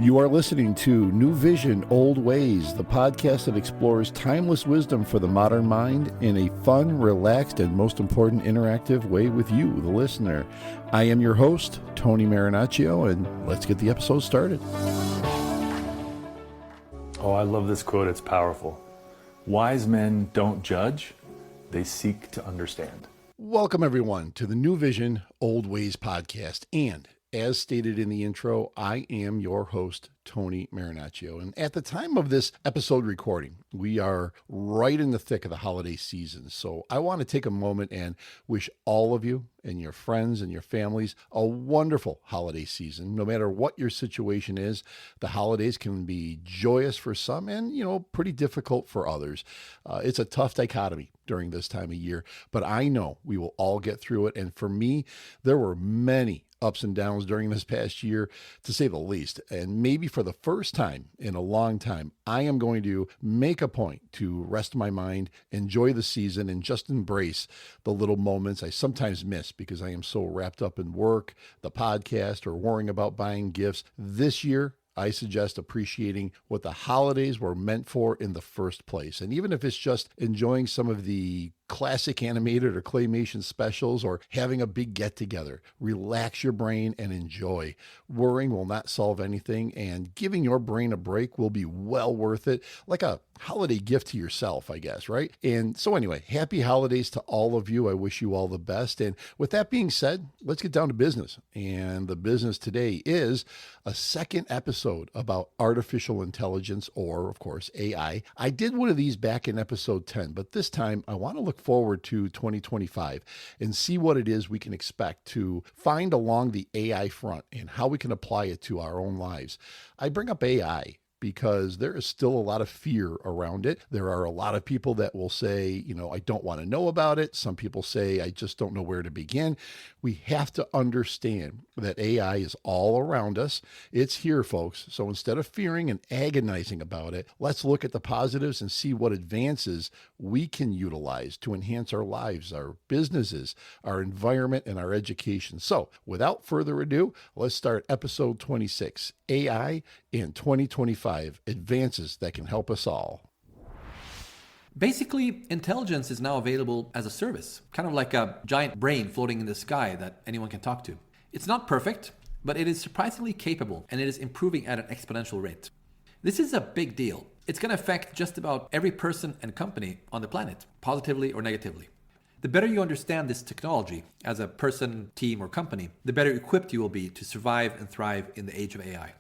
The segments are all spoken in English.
You are listening to NewVision, OldWays, the podcast that explores timeless wisdom for the modern mind in a fun, relaxed, and most important, interactive way with you, the listener. I am your host, Tony Marinaccio, and let's get the episode started. Oh, I love this quote. It's powerful. Wise men don't judge, they seek to understand. Welcome, everyone, to the NewVision, OldWays podcast. And as stated in the intro, I am your host, Tony Marinaccio. And at the time of this episode recording, we are right in the thick of the holiday season. So I want to take a moment and wish all of you and your friends and your families a wonderful holiday season. No matter what your situation is, the holidays can be joyous for some and, pretty difficult for others. It's a tough dichotomy during this time of year, but I know we will all get through it. And for me, there were many ups and downs during this past year, to say the least. And maybe for the first time in a long time, I am going to make a point to rest my mind, enjoy the season, and just embrace the little moments I sometimes miss because I am so wrapped up in work, the podcast, or worrying about buying gifts. This year, I suggest appreciating what the holidays were meant for in the first place. And even if it's just enjoying some of the classic animated or claymation specials or having a big get together, relax your brain and enjoy. Worrying will not solve anything, and giving your brain a break will be well worth it, like a holiday gift to yourself, I guess, right? And so anyway, happy holidays to all of you. I wish you all the best. And with that being said, let's get down to business. And the business today is a second episode about artificial intelligence, or of course, AI. I did one of these back in episode 10, but this time I want to look forward to 2025 and see what it is we can expect to find along the AI front and how we can apply it to our own lives. I bring up AI because there is still a lot of fear around it. There are a lot of people that will say, I don't want to know about it. Some people say, I just don't know where to begin. We have to understand that AI is all around us. It's here, folks. So instead of fearing and agonizing about it, let's look at the positives and see what advances we can utilize to enhance our lives, our businesses, our environment, and our education. So without further ado, let's start episode 26, AI in 2025, advances that can help us all. Basically, intelligence is now available as a service, kind of like a giant brain floating in the sky that anyone can talk to. It's not perfect, but it is surprisingly capable, and it is improving at an exponential rate. This is a big deal. It's going to affect just about every person and company on the planet, positively or negatively. The better you understand this technology as a person, team, or company, the better equipped you will be to survive and thrive in the age of AI.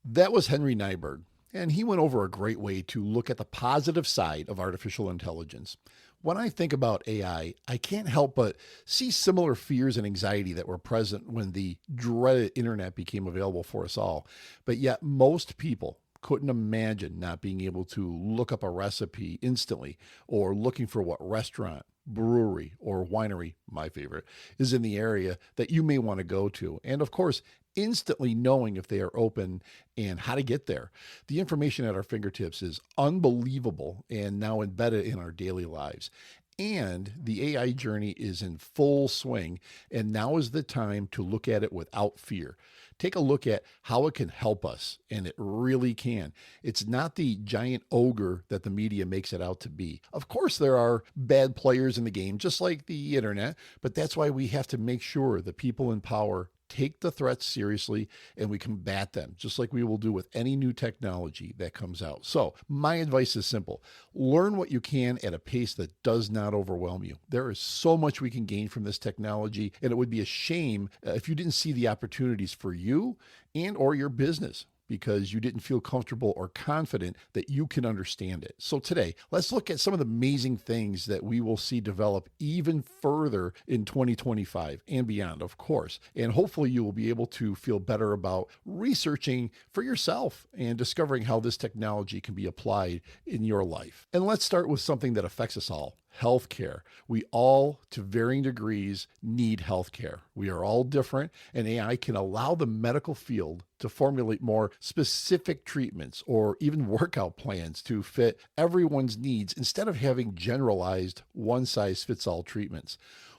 That was Henry Nyberg, and he went over a great way to look at the positive side of artificial intelligence. When I think about AI, I can't help but see similar fears and anxiety that were present when the dreaded internet became available for us all. But yet most people couldn't imagine not being able to look up a recipe instantly, or looking for what restaurant, brewery, or winery, my favorite, is in the area that you may want to go to. And of course, instantly knowing if they are open and how to get there. The information at our fingertips is unbelievable and now embedded in our daily lives. And the AI journey is in full swing, and now is the time to look at it without fear. Take a look at how it can help us, and it really can. It's not the giant ogre that the media makes it out to be. Of course, there are bad players in the game, just like the internet, but that's why we have to make sure the people in power take the threats seriously and we combat them, just like we will do with any new technology that comes out. So my advice is simple. Learn what you can at a pace that does not overwhelm you. There is so much we can gain from this technology, and it would be a shame if you didn't see the opportunities for you and or your business because you didn't feel comfortable or confident that you can understand it. So today, let's look at some of the amazing things that we will see develop even further in 2025 and beyond, of course. And hopefully you will be able to feel better about researching for yourself and discovering how this technology can be applied in your life. And let's start with something that affects us all. Healthcare. We all, to varying degrees, need healthcare. We are all different, and AI can allow the medical field to formulate more specific treatments or even workout plans to fit everyone's needs instead of having generalized one-size-fits-all treatments.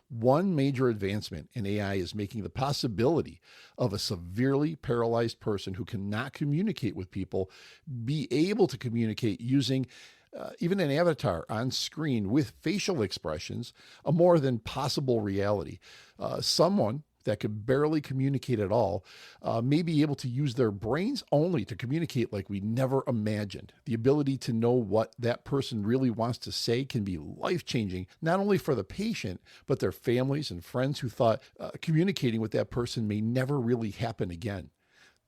One major advancement in AI is making the possibility of a severely paralyzed person who cannot communicate with people be able to communicate using even an avatar on screen with facial expressions, a more than possible reality. Someone that could barely communicate at all may be able to use their brains only to communicate like we never imagined. The ability to know what that person really wants to say can be life-changing, not only for the patient, but their families and friends who thought communicating with that person may never really happen again.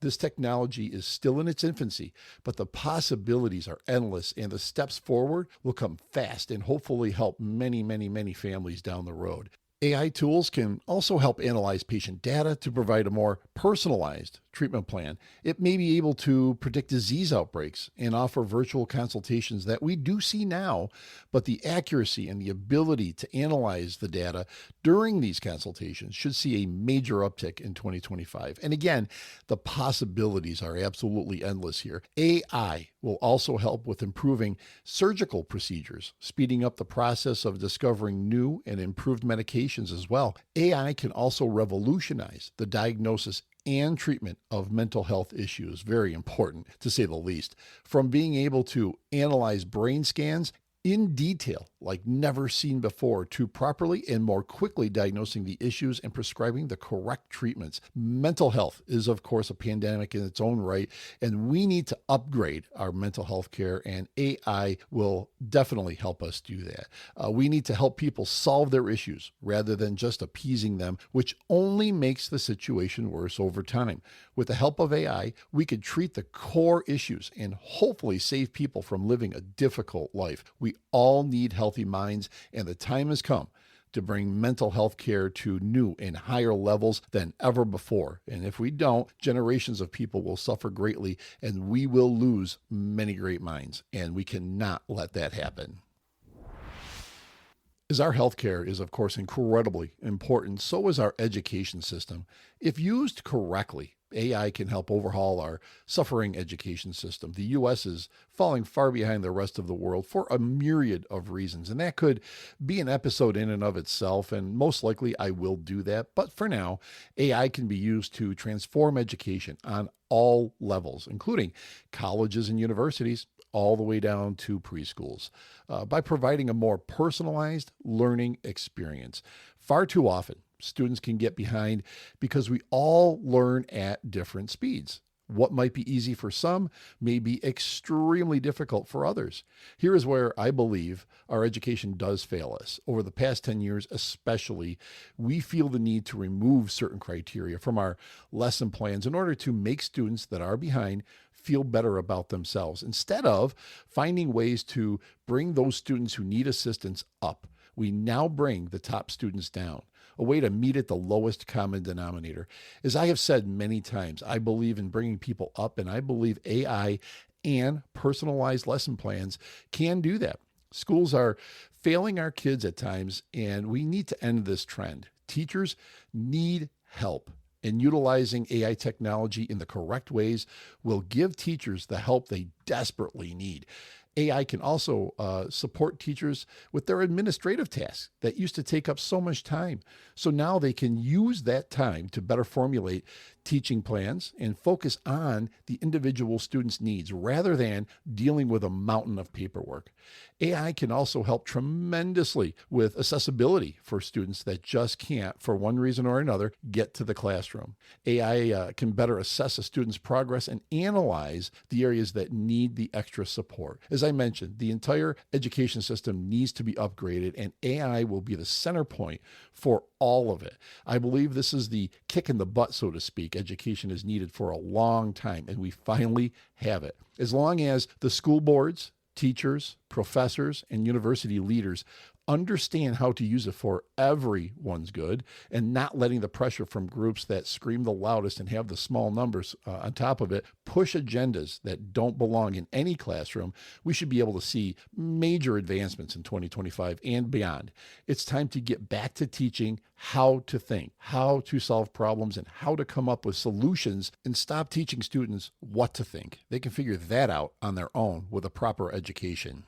This technology is still in its infancy, but the possibilities are endless, and the steps forward will come fast and hopefully help many, many, many families down the road. AI tools can also help analyze patient data to provide a more personalized treatment plan. It may be able to predict disease outbreaks and offer virtual consultations that we do see now, but the accuracy and the ability to analyze the data during these consultations should see a major uptick in 2025. And again, the possibilities are absolutely endless here. AI will also help with improving surgical procedures, speeding up the process of discovering new and improved medications as well. AI can also revolutionize the diagnosis and treatment of mental health issues. Very important, to say the least. From being able to analyze brain scans in detail, like never seen before, to properly and more quickly diagnosing the issues and prescribing the correct treatments. Mental health is, of course, a pandemic in its own right, and we need to upgrade our mental health care, and AI will definitely help us do that. We need to help people solve their issues rather than just appeasing them, which only makes the situation worse over time. With the help of AI, we could treat the core issues and hopefully save people from living a difficult life. We all need healthy minds, and the time has come to bring mental health care to new and higher levels than ever before. And if we don't, generations of people will suffer greatly, and we will lose many great minds, and we cannot let that happen. As our healthcare is, of course, incredibly important, so is our education system. If used correctly, AI can help overhaul our suffering education system. The U.S. is falling far behind the rest of the world for a myriad of reasons, and that could be an episode in and of itself, and most likely I will do that. But for now, AI can be used to transform education on all levels, including colleges and universities, all the way down to preschools, by providing a more personalized learning experience. Far too often, students can get behind because we all learn at different speeds. What might be easy for some may be extremely difficult for others. Here is where I believe our education does fail us. Over the past 10 years especially, we feel the need to remove certain criteria from our lesson plans in order to make students that are behind feel better about themselves, instead of finding ways to bring those students who need assistance up. We now bring the top students down, a way to meet at the lowest common denominator. As I have said many times, I believe in bringing people up, and I believe AI and personalized lesson plans can do that. Schools are failing our kids at times, and we need to end this trend. Teachers need help, and utilizing AI technology in the correct ways will give teachers the help they desperately need. AI can also support teachers with their administrative tasks that used to take up so much time. So now they can use that time to better formulate teaching plans and focus on the individual student's needs rather than dealing with a mountain of paperwork. AI can also help tremendously with accessibility for students that just can't, for one reason or another, get to the classroom. AI can better assess a student's progress and analyze the areas that need the extra support. As I mentioned, the entire education system needs to be upgraded, and AI will be the center point for all of it. I believe this is the kick in the butt, so to speak, education is needed for a long time, and we finally have it. As long as the school boards, teachers, professors, and university leaders understand how to use it for everyone's good and not letting the pressure from groups that scream the loudest and have the small numbers on top of it push agendas that don't belong in any classroom, we should be able to see major advancements in 2025 and beyond. It's time to get back to teaching how to think, how to solve problems, and how to come up with solutions, and stop teaching students what to think. They can figure that out on their own with a proper education.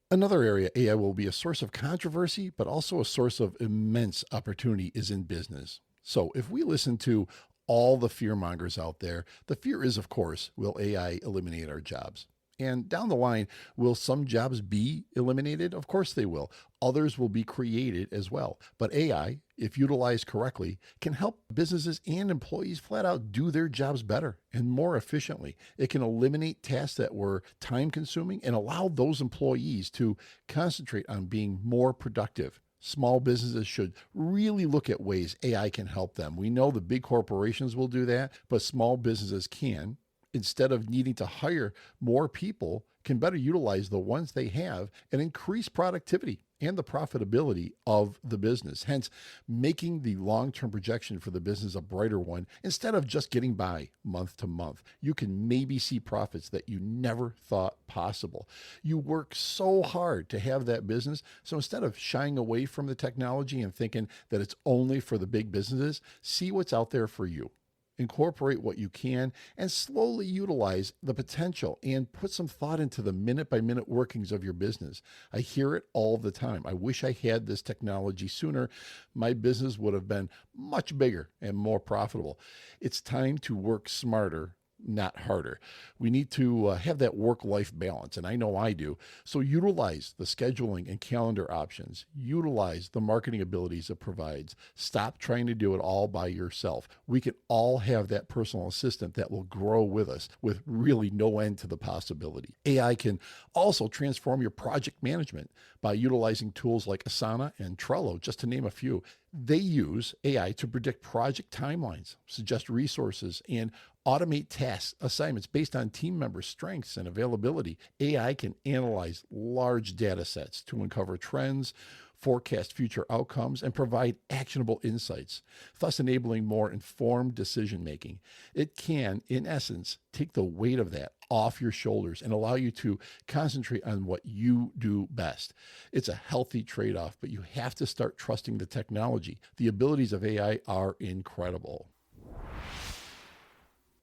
Another area AI will be a source of controversy, but also a source of immense opportunity is in business. So if we listen to all the fear mongers out there, the fear is, of course, will AI eliminate our jobs? And down the line, will some jobs be eliminated? Of course they will. Others will be created as well. But AI, if utilized correctly, can help businesses and employees flat out do their jobs better and more efficiently. It can eliminate tasks that were time consuming and allow those employees to concentrate on being more productive. Small businesses should really look at ways AI can help them. We know the big corporations will do that, but small businesses can, instead of needing to hire more people, can better utilize the ones they have and increase productivity and the profitability of the business, hence making the long-term projection for the business a brighter one. Instead of just getting by month to month, you can maybe see profits that you never thought possible. You work so hard to have that business, so instead of shying away from the technology and thinking that it's only for the big businesses, see what's out there for you. Incorporate what you can and slowly utilize the potential and put some thought into the minute by minute workings of your business. I hear it all the time. I wish I had this technology sooner. My business would have been much bigger and more profitable. It's time to work smarter, not harder. We need to have that work-life balance, and I know I do. So utilize the scheduling and calendar options. Utilize the marketing abilities it provides. Stop trying to do it all by yourself. We can all have that personal assistant that will grow with us with really no end to the possibility. AI can also transform your project management by utilizing tools like Asana and Trello, just to name a few. They use AI to predict project timelines, suggest resources, and automate tasks assignments based on team members' strengths and availability. AI can analyze large data sets to uncover trends, forecast future outcomes, and provide actionable insights, thus enabling more informed decision making. It can, in essence, take the weight of that off your shoulders and allow you to concentrate on what you do best. It's a healthy trade-off, but you have to start trusting the technology. The abilities of AI are incredible.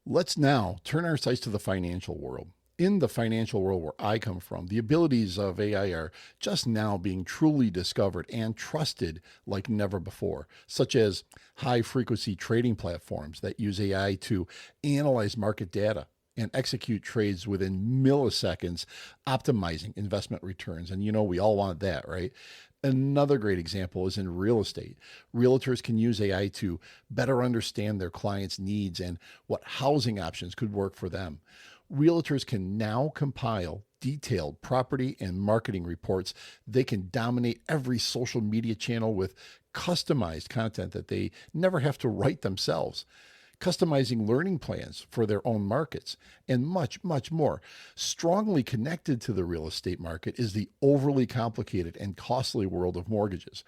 Let's now turn our sights to the financial world. In the financial world where I come from, the abilities of AI are just now being truly discovered and trusted like never before, such as high-frequency trading platforms that use AI to analyze market data and execute trades within milliseconds, optimizing investment returns. And we all want that, right? Another great example is in real estate. Realtors can use AI to better understand their clients' needs and what housing options could work for them. Realtors can now compile detailed property and marketing reports. They can dominate every social media channel with customized content that they never have to write themselves, customizing learning plans for their own markets, and much, much more. Strongly connected to the real estate market is the overly complicated and costly world of mortgages.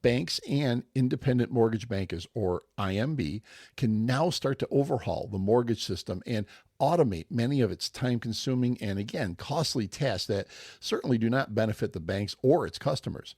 Banks and independent mortgage bankers, or IMB, can now start to overhaul the mortgage system and automate many of its time-consuming and, again, costly tasks that certainly do not benefit the banks or its customers.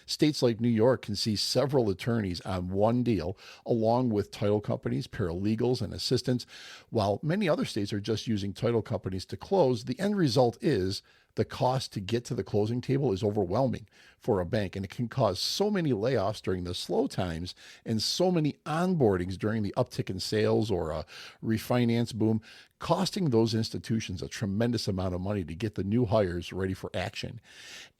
States like New York can see several attorneys on one deal, along with title companies, paralegals, and assistants. While many other states are just using title companies to close, the end result is the cost to get to the closing table is overwhelming for a bank, and it can cause so many layoffs during the slow times and so many onboardings during the uptick in sales or a refinance boom, costing those institutions a tremendous amount of money to get the new hires ready for action.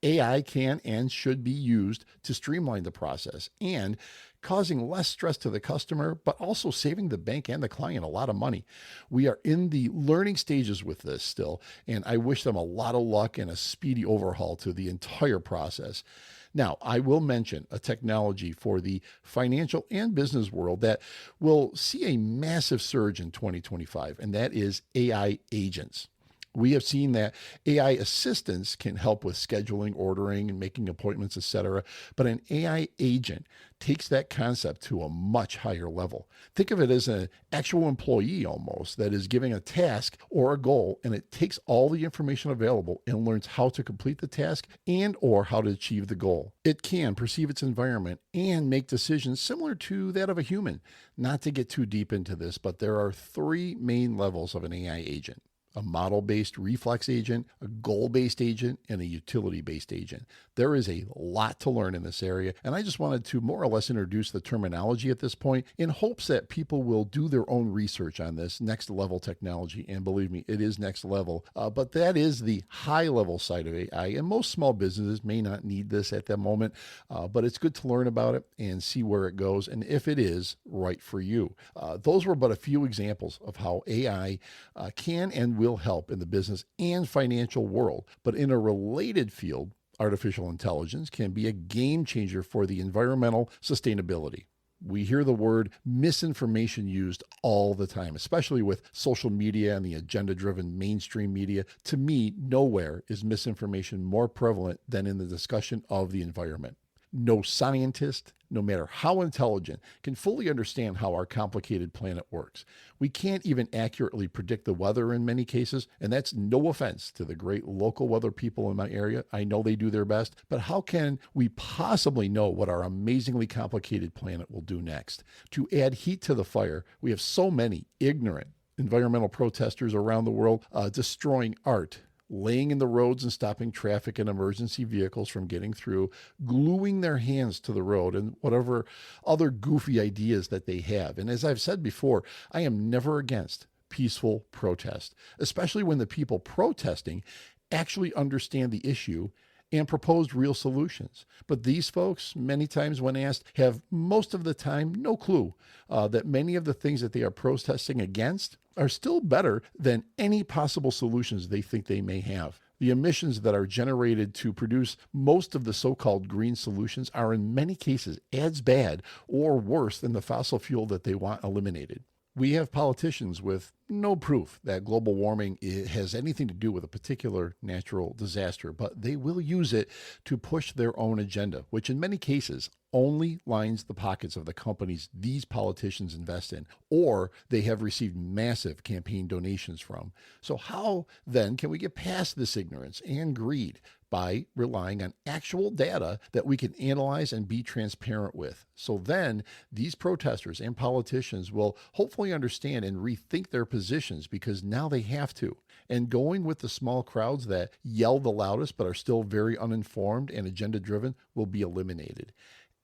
AI can and should be used to streamline the process and causing less stress to the customer, but also saving the bank and the client a lot of money. We are in the learning stages with this still, and I wish them a lot of luck and a speedy overhaul to the entire process. Now, I will mention a technology for the financial and business world that will see a massive surge in 2025, and that is AI agents. We have seen that AI assistants can help with scheduling, ordering, and making appointments, etc. But an AI agent takes that concept to a much higher level. Think of it as an actual employee almost that is giving a task or a goal, and it takes all the information available and learns how to complete the task and or how to achieve the goal. It can perceive its environment and make decisions similar to that of a human. Not to get too deep into this, but there are three main levels of an AI agent. a model-based reflex agent, a goal-based agent, and a utility-based agent. There is a lot to learn in this area, and I just wanted to more or less introduce the terminology at this point in hopes that people will do their own research on this next level technology. And believe me, it is next level, but that is the high level side of AI, and most small businesses may not need this at the moment, but it's good to learn about it and see where it goes and if it is right for you. Those were but a few examples of how AI can and will help in the business and financial world. But in a related field, artificial intelligence can be a game changer for the environmental sustainability. We hear the word misinformation used all the time, especially with social media and the agenda-driven mainstream media. To me, nowhere is misinformation more prevalent than in the discussion of the environment. No scientist, no matter how intelligent, can fully understand how our complicated planet works. We can't even accurately predict the weather in many cases, and that's no offense to the great local weather people in my area. I know they do their best, but how can we possibly know what our amazingly complicated planet will do next? To add heat to the fire, we have so many ignorant environmental protesters around the world destroying art, laying in the roads and stopping traffic and emergency vehicles from getting through, gluing their hands to the road, and whatever other goofy ideas that they have. And as I've said before, I am never against peaceful protest, especially when the people protesting actually understand the issue and proposed real solutions. But these folks, many times when asked, have most of the time no clue that many of the things that they are protesting against are still better than any possible solutions they think they may have. The emissions that are generated to produce most of the so-called green solutions are in many cases as bad or worse than the fossil fuel that they want eliminated. We have politicians with no proof that global warming has anything to do with a particular natural disaster, but they will use it to push their own agenda, which in many cases only lines the pockets of the companies these politicians invest in, or they have received massive campaign donations from. So how then can we get past this ignorance and greed? By relying on actual data that we can analyze and be transparent with. So then these protesters and politicians will hopefully understand and rethink their positions, because now they have to. And going with the small crowds that yell the loudest but are still very uninformed and agenda driven will be eliminated.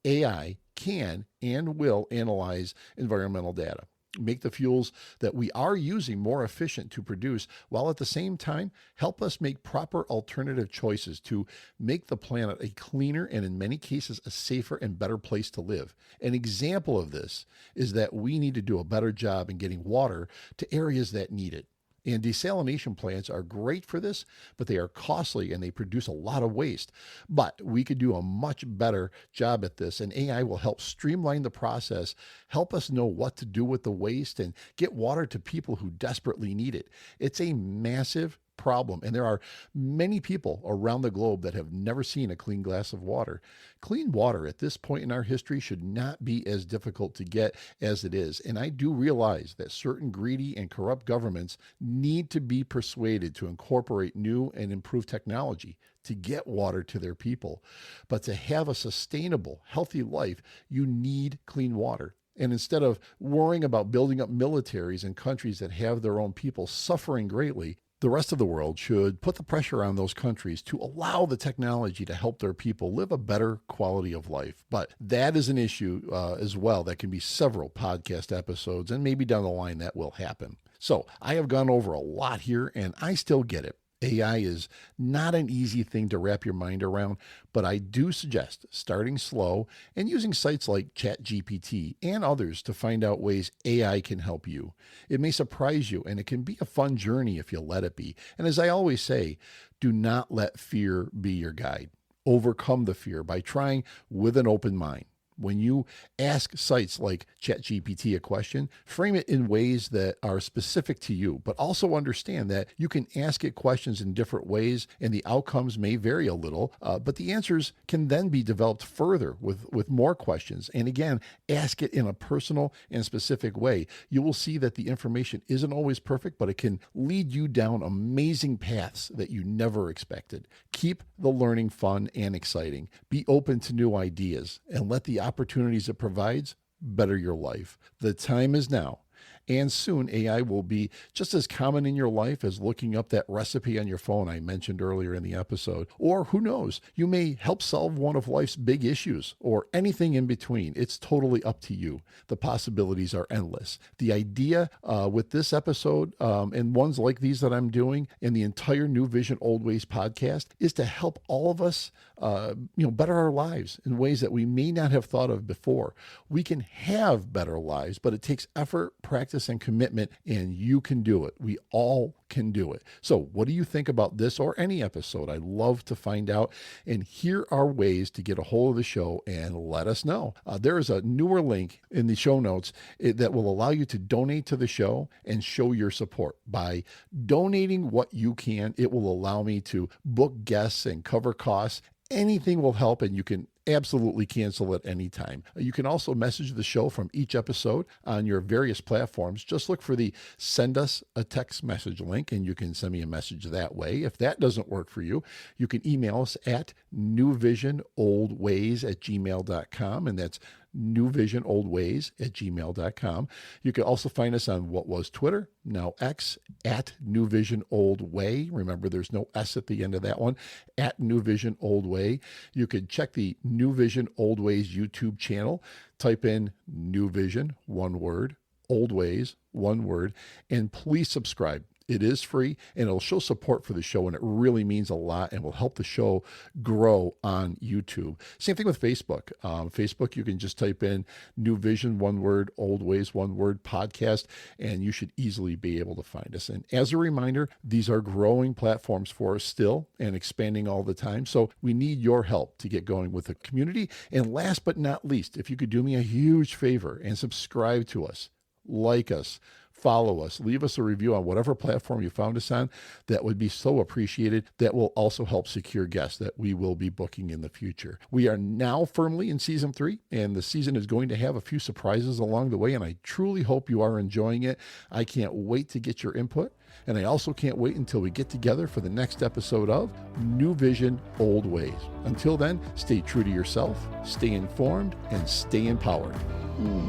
AI can and will analyze environmental data, make the fuels that we are using more efficient to produce, while at the same time help us make proper alternative choices to make the planet a cleaner and in many cases a safer and better place to live. An example of this is that we need to do a better job in getting water to areas that need it. And desalination plants are great for this, but they are costly and they produce a lot of waste. But we could do a much better job at this, and AI will help streamline the process, help us know what to do with the waste, and get water to people who desperately need it. It's a massive problem, and there are many people around the globe that have never seen a clean glass of water. Clean water at this point in our history should not be as difficult to get as it is, and I do realize that certain greedy and corrupt governments need to be persuaded to incorporate new and improved technology to get water to their people. But to have a sustainable, healthy life, you need clean water. And instead of worrying about building up militaries in countries that have their own people suffering greatly, the rest of the world should put the pressure on those countries to allow the technology to help their people live a better quality of life. But that is an issue as well that can be several podcast episodes, and maybe down the line that will happen. So I have gone over a lot here, and I still get it. AI is not an easy thing to wrap your mind around, but I do suggest starting slow and using sites like ChatGPT and others to find out ways AI can help you. It may surprise you, and it can be a fun journey if you let it be. And as I always say, do not let fear be your guide. Overcome the fear by trying with an open mind. When you ask sites like ChatGPT a question, frame it in ways that are specific to you, but also understand that you can ask it questions in different ways and the outcomes may vary a little, but the answers can then be developed further with more questions. And again, ask it in a personal and specific way. You will see that the information isn't always perfect, but it can lead you down amazing paths that you never expected. Keep the learning fun and exciting. Be open to new ideas and let the opportunities it provides better your life. The time is now. And soon AI will be just as common in your life as looking up that recipe on your phone I mentioned earlier in the episode. Or who knows, you may help solve one of life's big issues or anything in between. It's totally up to you. The possibilities are endless. The idea with this episode and ones like these that I'm doing and the entire New Vision Old Ways podcast is to help all of us better our lives in ways that we may not have thought of before. We can have better lives, but it takes effort, practice, and commitment, and you can do it. We all can do it. So what do you think about this or any episode? I'd love to find out. And here are ways to get a hold of the show and let us know. There is a newer link in the show notes that will allow you to donate to the show and show your support. By donating what you can, it will allow me to book guests and cover costs. Anything will help, and you can absolutely cancel at any time. You can also message the show from each episode on your various platforms. Just look for the send us a text message link and you can send me a message that way. If that doesn't work for you, you can email us at newvisionoldways@gmail.com, and that's newvisionoldways@gmail.com. You can also find us on what was Twitter, now X, at newvisionoldway. Remember, there's no S at the end of that one, at newvisionoldway. You could check the New Vision Old Ways YouTube channel. Type in New Vision, one word, Old Ways, one word, and please subscribe. It is free, and it'll show support for the show, and it really means a lot and will help the show grow on YouTube. Same thing with Facebook. Facebook, you can just type in New Vision, one word, Old Ways, one word, podcast, and you should easily be able to find us. And as a reminder, these are growing platforms for us still and expanding all the time. So we need your help to get going with the community. And last but not least, if you could do me a huge favor and subscribe to us, like us, follow us, leave us a review on whatever platform you found us on. That would be so appreciated. That will also help secure guests that we will be booking in the future. We are now firmly in season 3, and the season is going to have a few surprises along the way, and I truly hope you are enjoying it. I can't wait to get your input, and I also can't wait until we get together for the next episode of New Vision Old Ways. Until then, stay true to yourself, stay informed, and stay empowered.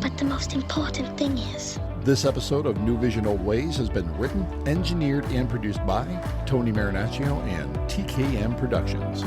But the most important thing is, this episode of New Vision Old Ways has been written, engineered, and produced by Tony Marinaccio and TKM Productions.